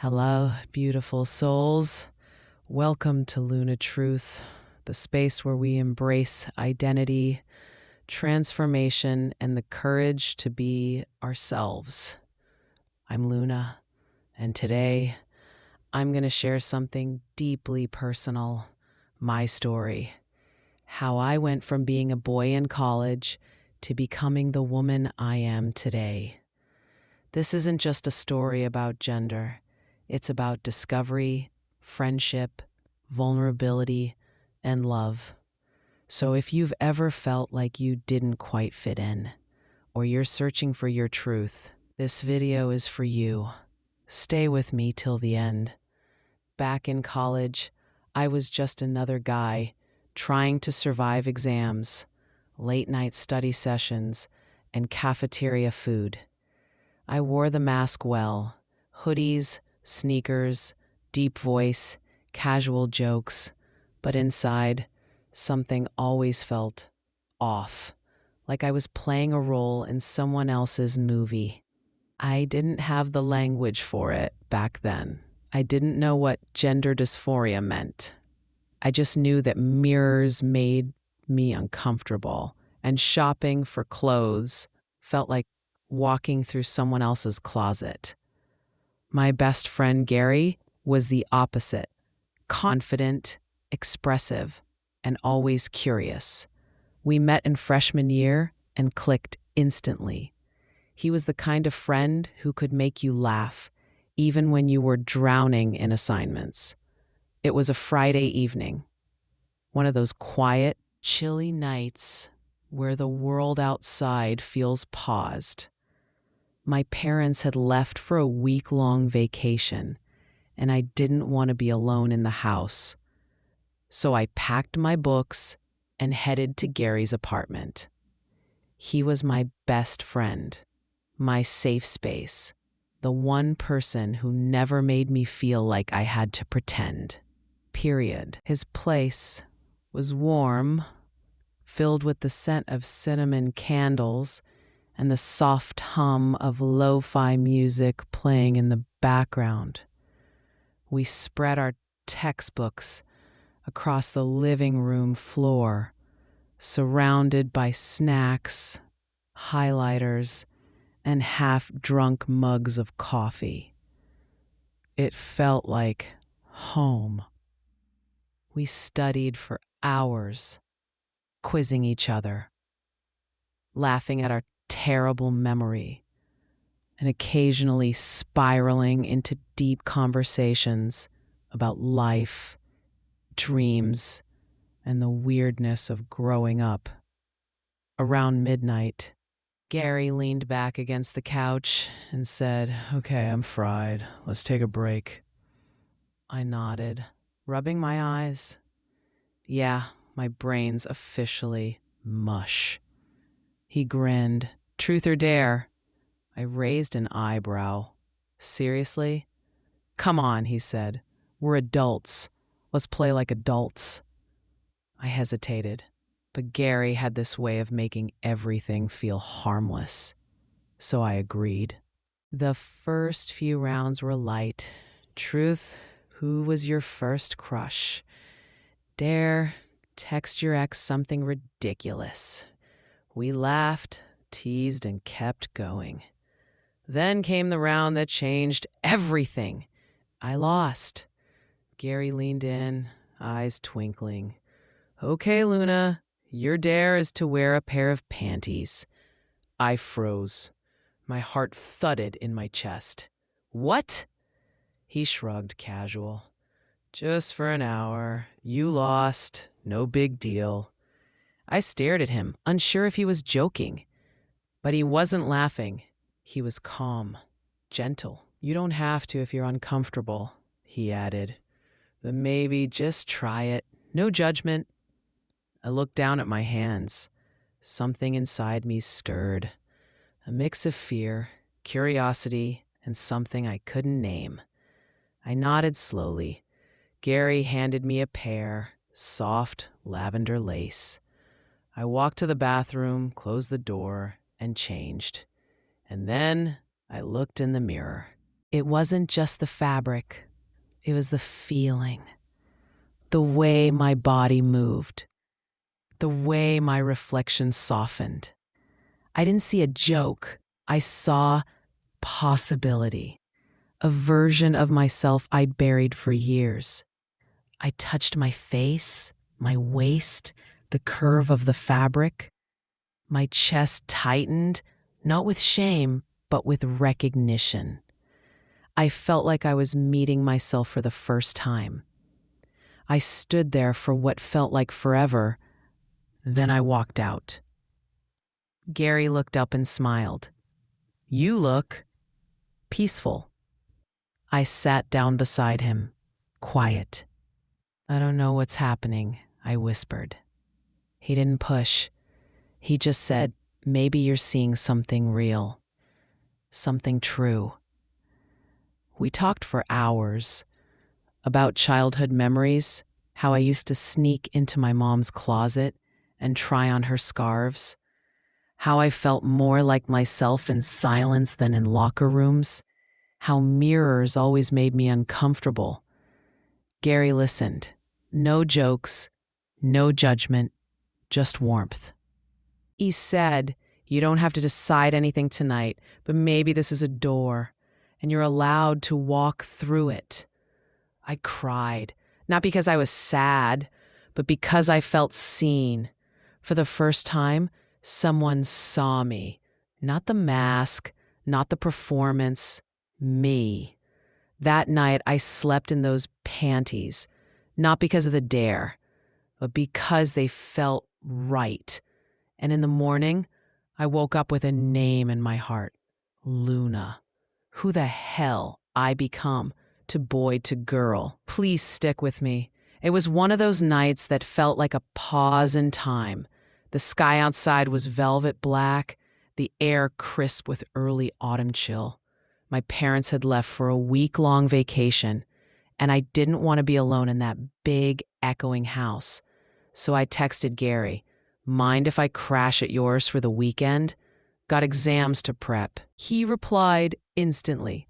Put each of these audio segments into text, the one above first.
Hello, beautiful souls. Welcome to Luna Truth, the space where we embrace identity, transformation, and the courage to be ourselves. I'm Luna, and today I'm going to share something deeply personal, my story. How I went from being a boy in college to becoming the woman I am today. This isn't just a story about gender. It's about discovery, friendship, vulnerability, and love. So if you've ever felt like you didn't quite fit in, or you're searching for your truth, this video is for you. Stay with me till the end. Back in college, I was just another guy trying to survive exams, late-night study sessions, and cafeteria food. I wore the mask well: hoodies, sneakers, deep voice, casual jokes. But inside, something always felt off, like I was playing a role in someone else's movie. I didn't have the language for it back then. I didn't know what gender dysphoria meant. I just knew that mirrors made me uncomfortable, and shopping for clothes felt like walking through someone else's closet. My best friend Gary was the opposite: confident, expressive, and always curious. We met in freshman year and clicked instantly. He was the kind of friend who could make you laugh, even when you were drowning in assignments. It was a Friday evening, one of those quiet, chilly nights where the world outside feels paused. My parents had left for a week-long vacation, and I didn't want to be alone in the house. So I packed my books and headed to Gary's apartment. He was my best friend, my safe space, the one person who never made me feel like I had to pretend. Period. His place was warm, filled with the scent of cinnamon candles and the soft hum of lo-fi music playing in the background. We spread our textbooks across the living room floor, surrounded by snacks, highlighters, and half-drunk mugs of coffee. It felt like home. We studied for hours, quizzing each other, laughing at our terrible memory, and occasionally spiraling into deep conversations about life, dreams, and the weirdness of growing up. Around midnight, Gary leaned back against the couch and said, "Okay, I'm fried. Let's take a break." I nodded, rubbing my eyes. Yeah, my brain's officially mush. He grinned. "Truth or dare?" I raised an eyebrow. "Seriously?" "Come on," he said. "We're adults. Let's play like adults." I hesitated, but Gary had this way of making everything feel harmless. So I agreed. The first few rounds were light. Truth: who was your first crush? Dare: text your ex something ridiculous. We laughed, teased, and kept going. Then came the round that changed everything. I lost. Gary leaned in, eyes twinkling. "Okay, Luna, your dare is to wear a pair of panties." I froze. My heart thudded in my chest. "What?" He shrugged, casual. "Just for an hour. You lost. No big deal." I stared at him, unsure if he was joking. But he wasn't laughing. He was calm, gentle. "You don't have to if you're uncomfortable," he added. "Then maybe just try it. No judgment." I looked down at my hands. Something inside me stirred. A mix of fear, curiosity, and something I couldn't name. I nodded slowly. Gary handed me a pair, soft lavender lace. I walked to the bathroom, closed the door, and changed. And then I looked in the mirror. It wasn't just the fabric, it was the feeling, the way my body moved, the way my reflection softened. I didn't see a joke, I saw possibility, a version of myself I'd buried for years. I touched my face, my waist, the curve of the fabric. My chest tightened, not with shame, but with recognition. I felt like I was meeting myself for the first time. I stood there for what felt like forever, then I walked out. Gary looked up and smiled. "You look peaceful." I sat down beside him, quiet. "I don't know what's happening," I whispered. He didn't push. He just said, "Maybe you're seeing something real, something true." We talked for hours about childhood memories, how I used to sneak into my mom's closet and try on her scarves, how I felt more like myself in silence than in locker rooms, how mirrors always made me uncomfortable. Gary listened. No jokes, no judgment, just warmth. He said, "You don't have to decide anything tonight, but maybe this is a door, and you're allowed to walk through it." I cried, not because I was sad, but because I felt seen. For the first time, someone saw me. Not the mask, not the performance, me. That night, I slept in those panties, not because of the dare, but because they felt right. And in the morning, I woke up with a name in my heart, Luna. Who the hell I become, to boy to girl. Please stick with me. It was one of those nights that felt like a pause in time. The sky outside was velvet black, the air crisp with early autumn chill. My parents had left for a week-long vacation, and I didn't want to be alone in that big, echoing house. So I texted Gary, "Mind if I crash at yours for the weekend? Got exams to prep." He replied instantly,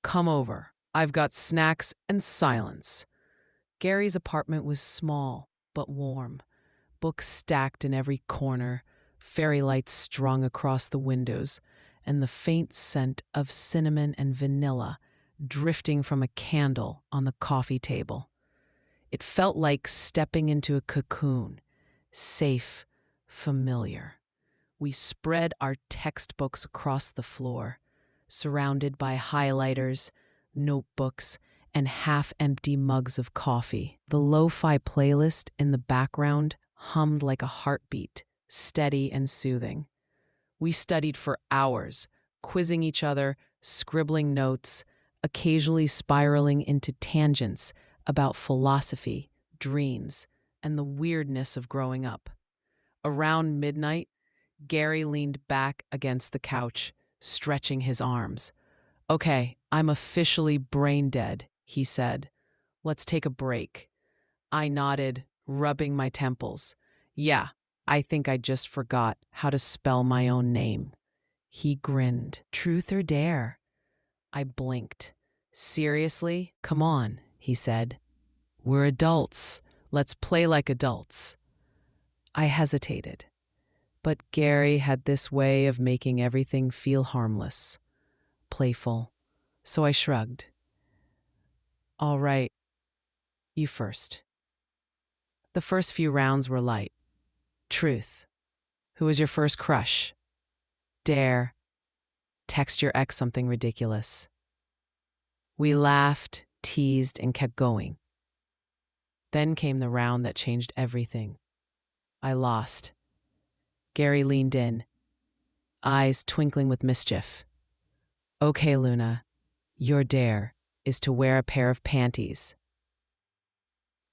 "Come over. I've got snacks and silence." Gary's apartment was small but warm, books stacked in every corner, fairy lights strung across the windows, and the faint scent of cinnamon and vanilla drifting from a candle on the coffee table. It felt like stepping into a cocoon, safe, familiar. We spread our textbooks across the floor, surrounded by highlighters, notebooks, and half-empty mugs of coffee. The lo-fi playlist in the background hummed like a heartbeat, steady and soothing. We studied for hours, quizzing each other, scribbling notes, occasionally spiraling into tangents about philosophy, dreams, and the weirdness of growing up. Around midnight, Gary leaned back against the couch, stretching his arms. "Okay, I'm officially brain dead," he said. "Let's take a break." I nodded, rubbing my temples. "Yeah, I think I just forgot how to spell my own name." He grinned. "Truth or dare?" I blinked. "Seriously? Come on," he said. "We're adults. Let's play like adults." I hesitated. But Gary had this way of making everything feel harmless, playful. So I shrugged. "All right, you first." The first few rounds were light. Truth. Who was your first crush? Dare. Text your ex something ridiculous. We laughed, teased, and kept going. Then came the round that changed everything. I lost. Gary leaned in, eyes twinkling with mischief. "Okay, Luna, your dare is to wear a pair of panties."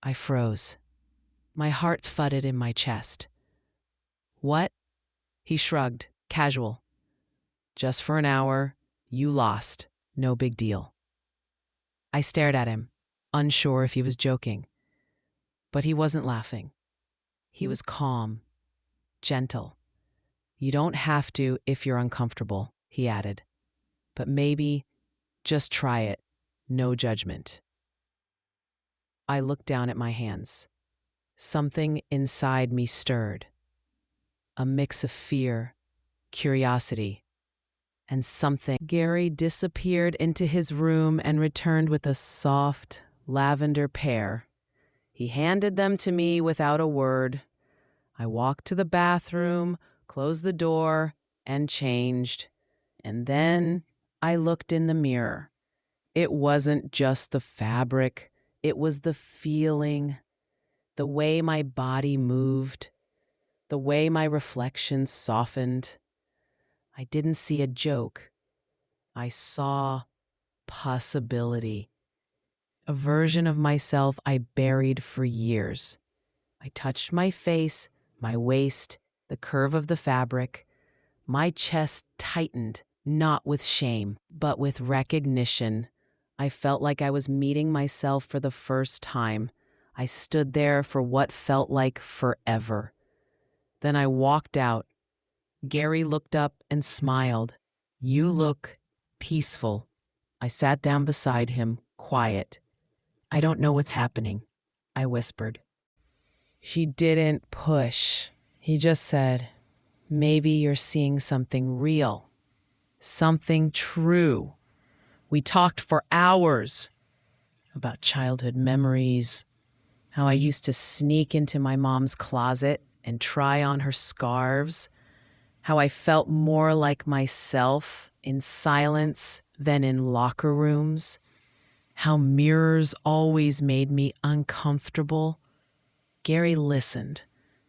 I froze. My heart thudded in my chest. "What?" He shrugged, casual. "Just for an hour. You lost. No big deal." I stared at him, unsure if he was joking. But he wasn't laughing. He was calm, gentle. "You don't have to if you're uncomfortable," he added. "But maybe Just try it. No judgment. I looked down at my hands. Something inside me stirred. A mix of fear, curiosity, and something. Gary disappeared into his room and returned with a soft, lavender pair. He handed them to me without a word. I walked to the bathroom, closed the door, and changed. And then I looked in the mirror. It wasn't just the fabric, it was the feeling, the way my body moved, the way my reflection softened. I didn't see a joke. I saw possibility. A version of myself I buried for years. I touched my face, my waist, the curve of the fabric. My chest tightened, not with shame, but with recognition. I felt like I was meeting myself for the first time. I stood there for what felt like forever. Then I walked out. Gary looked up and smiled. "You look peaceful." I sat down beside him, quiet. "I don't know what's happening," I whispered. He didn't push. He just said, "Maybe you're seeing something real, something true." We talked for hours about childhood memories, how I used to sneak into my mom's closet and try on her scarves, how I felt more like myself in silence than in locker rooms, how mirrors always made me uncomfortable. Gary listened.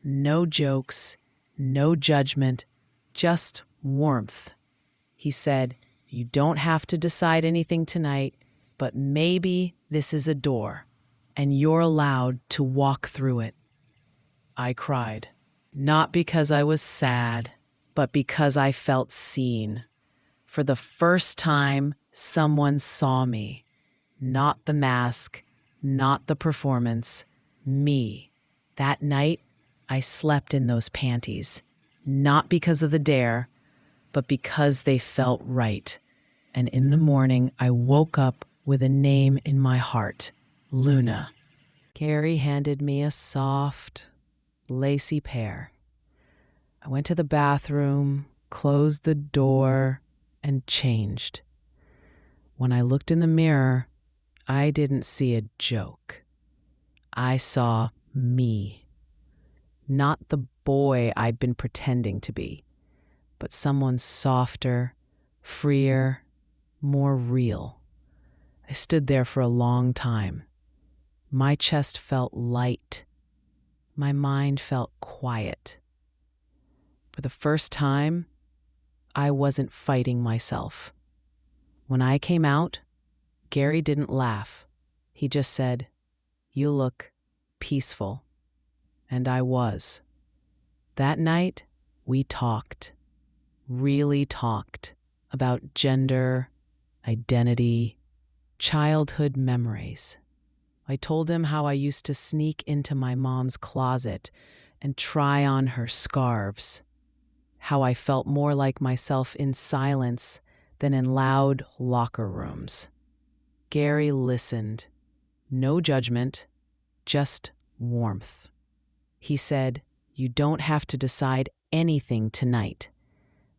No jokes, no judgment, just warmth. He said, "You don't have to decide anything tonight, but maybe this is a door, and you're allowed to walk through it." I cried, not because I was sad, but because I felt seen. For the first time, someone saw me. Not the mask, not the performance, me. That night, I slept in those panties, not because of the dare, but because they felt right. And in the morning, I woke up with a name in my heart, Luna. Gary handed me a soft, lacy pair. I went to the bathroom, closed the door, and changed. When I looked in the mirror, I didn't see a joke. I saw me. Not the boy I'd been pretending to be, but someone softer, freer, more real. I stood there for a long time. My chest felt light. My mind felt quiet. For the first time, I wasn't fighting myself. When I came out, Gary didn't laugh. He just said, "You look peaceful." And I was. That night, we talked, really talked, about gender, identity, childhood memories. I told him how I used to sneak into my mom's closet and try on her scarves, how I felt more like myself in silence than in loud locker rooms. Gary listened. No judgment, just warmth. He said, "You don't have to decide anything tonight,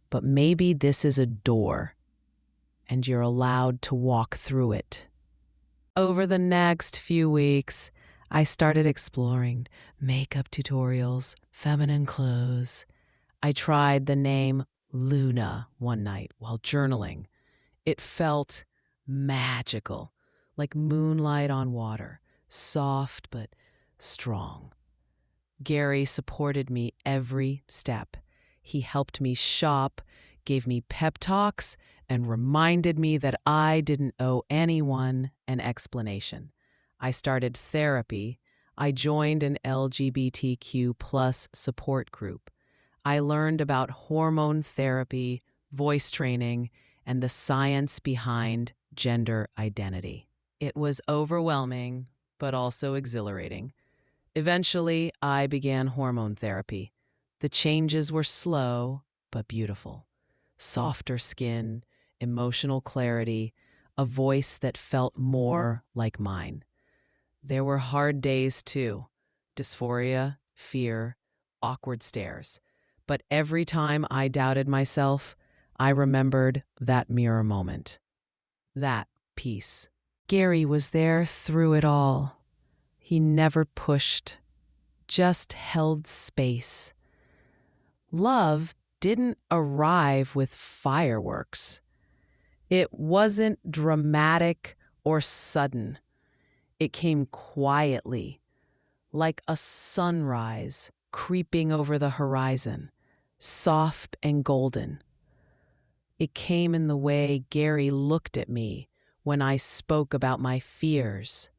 but maybe this is a door, and you're allowed to walk through it." Over the next few weeks, I started exploring makeup tutorials, feminine clothes. I tried the name Luna one night while journaling. It felt magical, like moonlight on water, soft but strong. Gary supported me every step. He helped me shop, gave me pep talks, and reminded me that I didn't owe anyone an explanation. I started therapy. I joined an LGBTQ plus support group. I learned about hormone therapy, voice training, and the science behind gender identity. It was overwhelming, but also exhilarating. Eventually, I began hormone therapy. The changes were slow but beautiful. Softer skin, emotional clarity, a voice that felt more like mine. There were hard days too, dysphoria, fear, awkward stares. But every time I doubted myself, I remembered that mirror moment, that peace. Gary was there through it all. He never pushed, just held space. Love didn't arrive with fireworks. It wasn't dramatic or sudden. It came quietly, like a sunrise creeping over the horizon, soft and golden. It came in the way Gary looked at me when I spoke about my fears,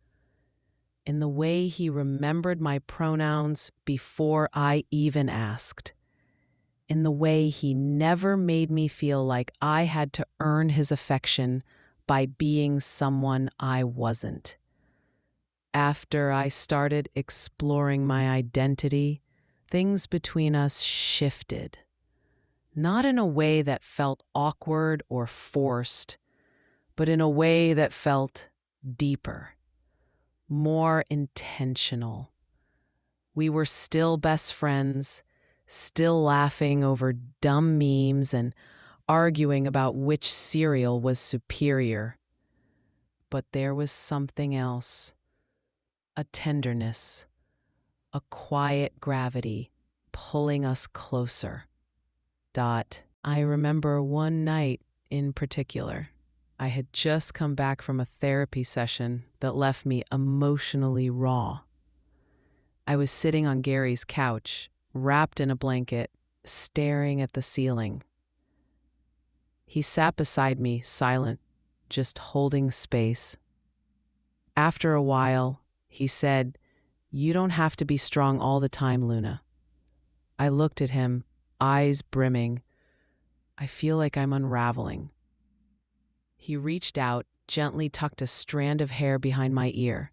in the way he remembered my pronouns before I even asked, in the way he never made me feel like I had to earn his affection by being someone I wasn't. After I started exploring my identity, things between us shifted. Not in a way that felt awkward or forced, but in a way that felt deeper, more intentional. We were still best friends, still laughing over dumb memes and arguing about which cereal was superior. But there was something else, a tenderness, a quiet gravity pulling us closer. I remember one night in particular. I had just come back from a therapy session that left me emotionally raw. I was sitting on Gary's couch, wrapped in a blanket, staring at the ceiling. He sat beside me, silent, just holding space. After a while, he said, "You don't have to be strong all the time, Luna." I looked at him, eyes brimming. I feel like I'm unraveling. He reached out, gently tucked a strand of hair behind my ear.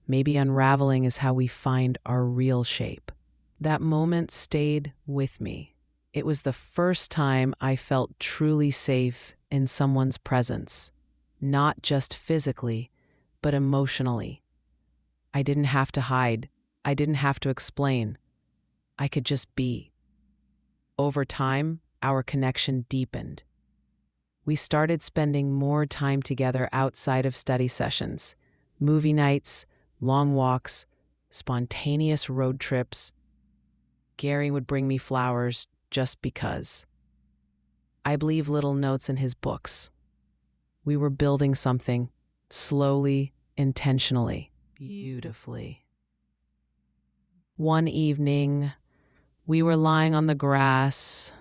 Maybe unraveling is how we find our real shape. That moment stayed with me. It was the first time I felt truly safe in someone's presence, not just physically, but emotionally. I didn't have to hide. I didn't have to explain. I could just be. Over time, our connection deepened. We started spending more time together outside of study sessions, movie nights, long walks, spontaneous road trips. Gary would bring me flowers just because. I'd leave little notes in his books. We were building something, slowly, intentionally, beautifully. One evening, we were lying on the grass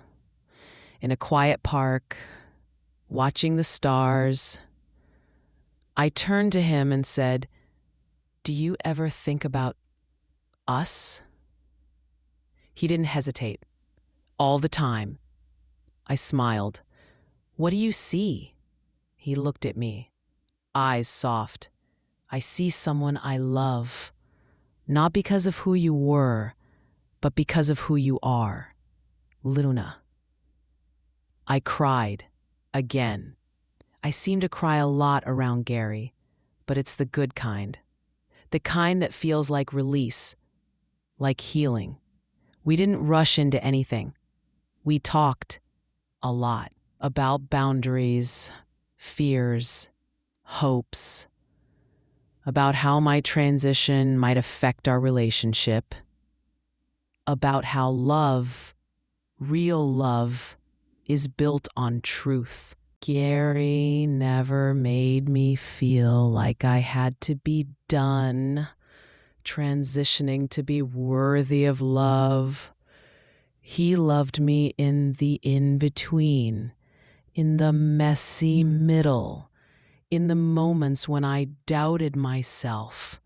in a quiet park, watching the stars. I turned to him and said, "Do you ever think about us?" He didn't hesitate. "All the time." I smiled. "What do you see?" He looked at me, eyes soft. "I see someone I love, not because of who you were, but because of who you are, Luna." I cried, again. I seem to cry a lot around Gary, but it's the good kind. The kind that feels like release, like healing. We didn't rush into anything. We talked a lot about boundaries, fears, hopes, about how my transition might affect our relationship, about how love, real love, is built on truth. Gary never made me feel like I had to be done transitioning to be worthy of love. He loved me in the in-between, in the messy middle, in the moments when I doubted myself.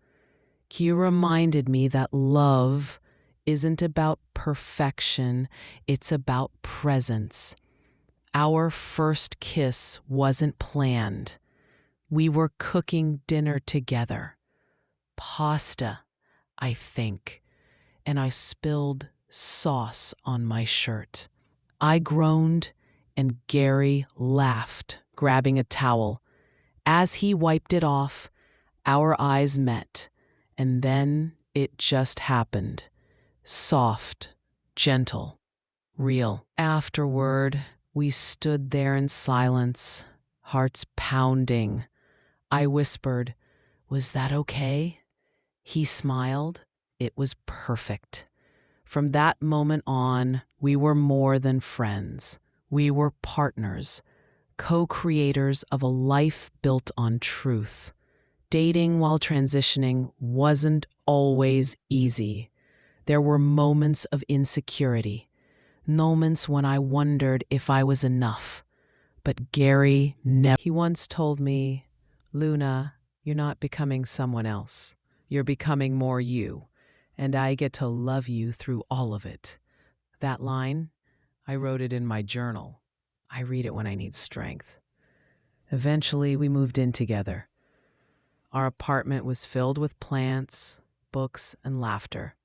He reminded me that love isn't about perfection, it's about presence. Our first kiss wasn't planned. We were cooking dinner together. Pasta, I think, and I spilled sauce on my shirt. I groaned, and Gary laughed, grabbing a towel, As he wiped it off, our eyes met, and then it just happened. Soft, gentle, real. Afterward, we stood there in silence, hearts pounding. I whispered, "Was that okay?" He smiled. It was perfect. From that moment on, we were more than friends. We were partners, co-creators of a life built on truth. Dating while transitioning wasn't always easy. There were moments of insecurity, moments when I wondered if I was enough. But Gary never. He once told me, "Luna, you're not becoming someone else. You're becoming more you, and I get to love you through all of it." That line, I wrote it in my journal. I read it when I need strength. Eventually, we moved in together. Our apartment was filled with plants, books, and laughter.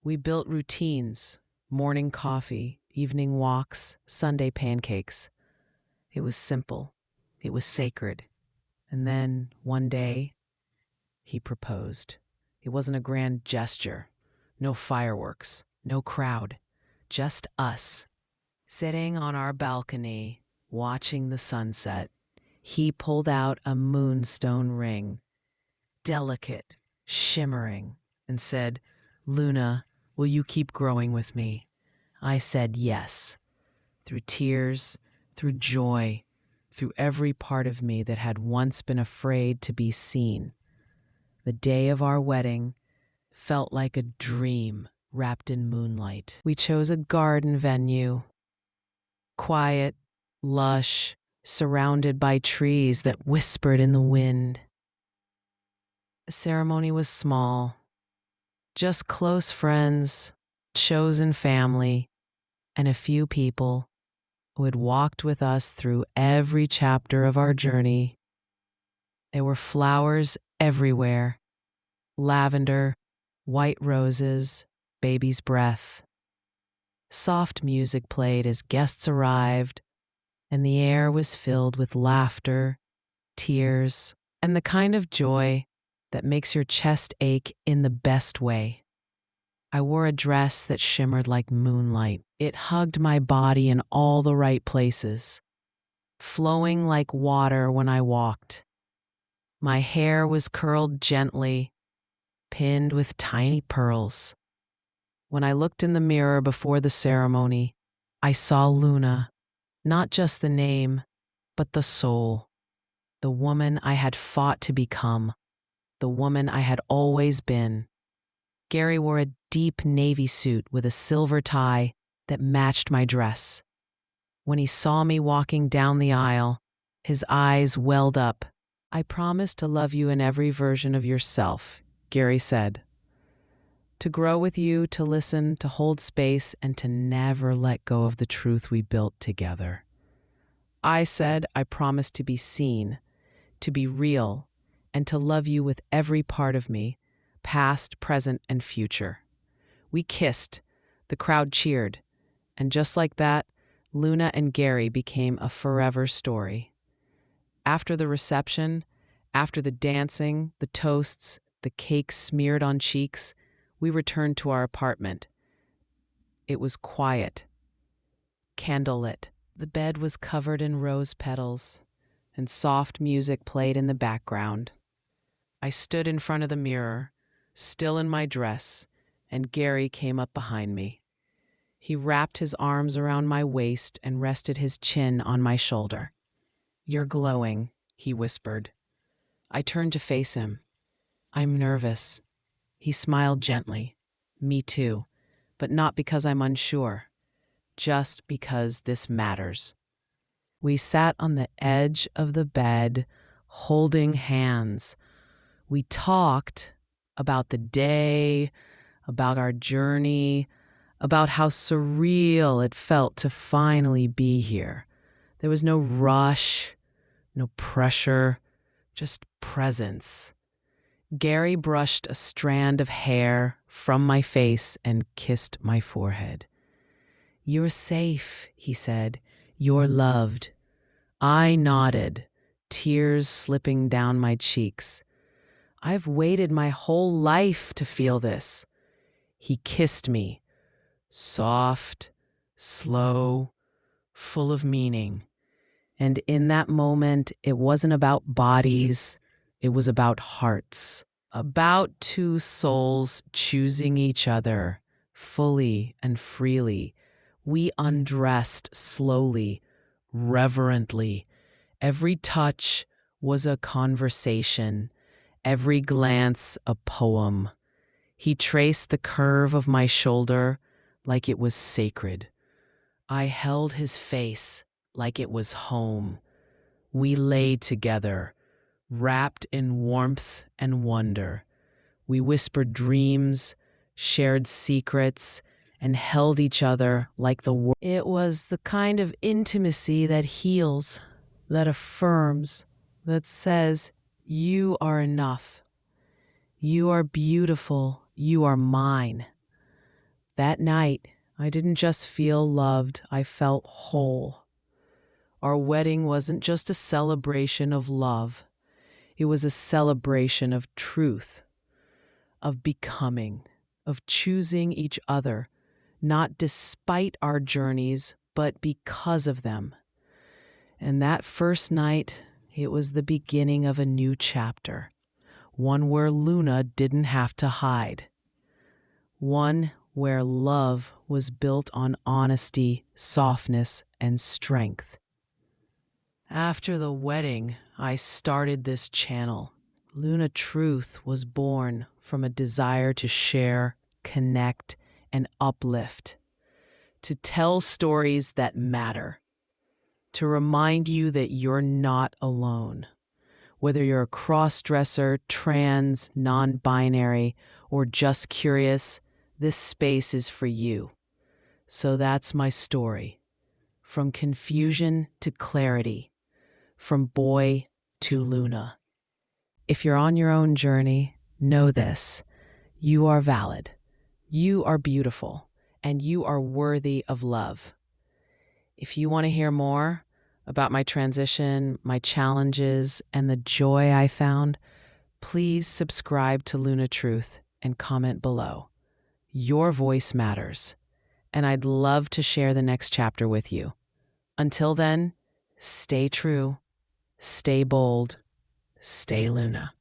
We built routines: morning coffee, evening walks, Sunday pancakes. It was simple. It was sacred. And then, one day, he proposed. It wasn't a grand gesture. No fireworks. No crowd. Just us, sitting on our balcony, watching the sunset. He pulled out a moonstone ring, delicate, shimmering, and said, "Luna, will you keep growing with me?" I said yes. Through tears, through joy, through every part of me that had once been afraid to be seen. The day of our wedding felt like a dream wrapped in moonlight. We chose a garden venue, quiet, lush, surrounded by trees that whispered in the wind. The ceremony was small, just close friends, chosen family, and a few people who had walked with us through every chapter of our journey. There were flowers everywhere: lavender, white roses, baby's breath. Soft music played as guests arrived, and the air was filled with laughter, tears, and the kind of joy that makes your chest ache in the best way. I wore a dress that shimmered like moonlight. It hugged my body in all the right places, flowing like water when I walked. My hair was curled gently, pinned with tiny pearls. When I looked in the mirror before the ceremony, I saw Luna, not just the name, but the soul, the woman I had fought to become, the woman I had always been. Gary wore a deep navy suit with a silver tie that matched my dress. When he saw me walking down the aisle, his eyes welled up. "I promise to love you in every version of yourself," Gary said. "To grow with you, to listen, to hold space, and to never let go of the truth we built together." I said, "I promise to be seen, to be real, and to love you with every part of me, past, present, and future." We kissed. The crowd cheered. And just like that, Luna and Gary became a forever story. After the reception, after the dancing, the toasts, the cake smeared on cheeks, we returned to our apartment. It was quiet, candlelit. The bed was covered in rose petals, and soft music played in the background. I stood in front of the mirror, still in my dress, and Gary came up behind me. He wrapped his arms around my waist and rested his chin on my shoulder. "You're glowing," he whispered. I turned to face him. "I'm nervous." He smiled gently. "Me too, but not because I'm unsure, just because this matters." We sat on the edge of the bed, holding hands. We talked about the day, about our journey, about how surreal it felt to finally be here. There was no rush, no pressure, just presence. Gary brushed a strand of hair from my face and kissed my forehead. "You're safe," he said. "You're loved." I nodded, tears slipping down my cheeks. I've waited my whole life to feel this. He kissed me, soft, slow, full of meaning. And in that moment, it wasn't about bodies, it was about hearts, about two souls choosing each other fully and freely. We undressed slowly, reverently. Every touch was a conversation, every glance a poem. He traced the curve of my shoulder like it was sacred. I held his face like it was home. We lay together, wrapped in warmth and wonder. We whispered dreams, shared secrets, and held each other like the world. It was the kind of intimacy that heals, that affirms, that says, "You are enough. You are beautiful. You are mine." That night, I didn't just feel loved, I felt whole. Our wedding wasn't just a celebration of love, it was a celebration of truth, of becoming, of choosing each other, not despite our journeys, but because of them. And that first night, it was the beginning of a new chapter, one where Luna didn't have to hide, one where love was built on honesty, softness, and strength. After the wedding, I started this channel. Luna Truth was born from a desire to share, connect, and uplift, to tell stories that matter, to remind you that you're not alone. Whether you're a cross-dresser, trans, non-binary, or just curious, this space is for you. So that's my story. From confusion to clarity, from boy to Luna. If you're on your own journey, know this: you are valid, you are beautiful, and you are worthy of love. If you want to hear more about my transition, my challenges, and the joy I found, please subscribe to Luna Truth and comment below. Your voice matters, and I'd love to share the next chapter with you. Until then, stay true, stay bold, stay Luna.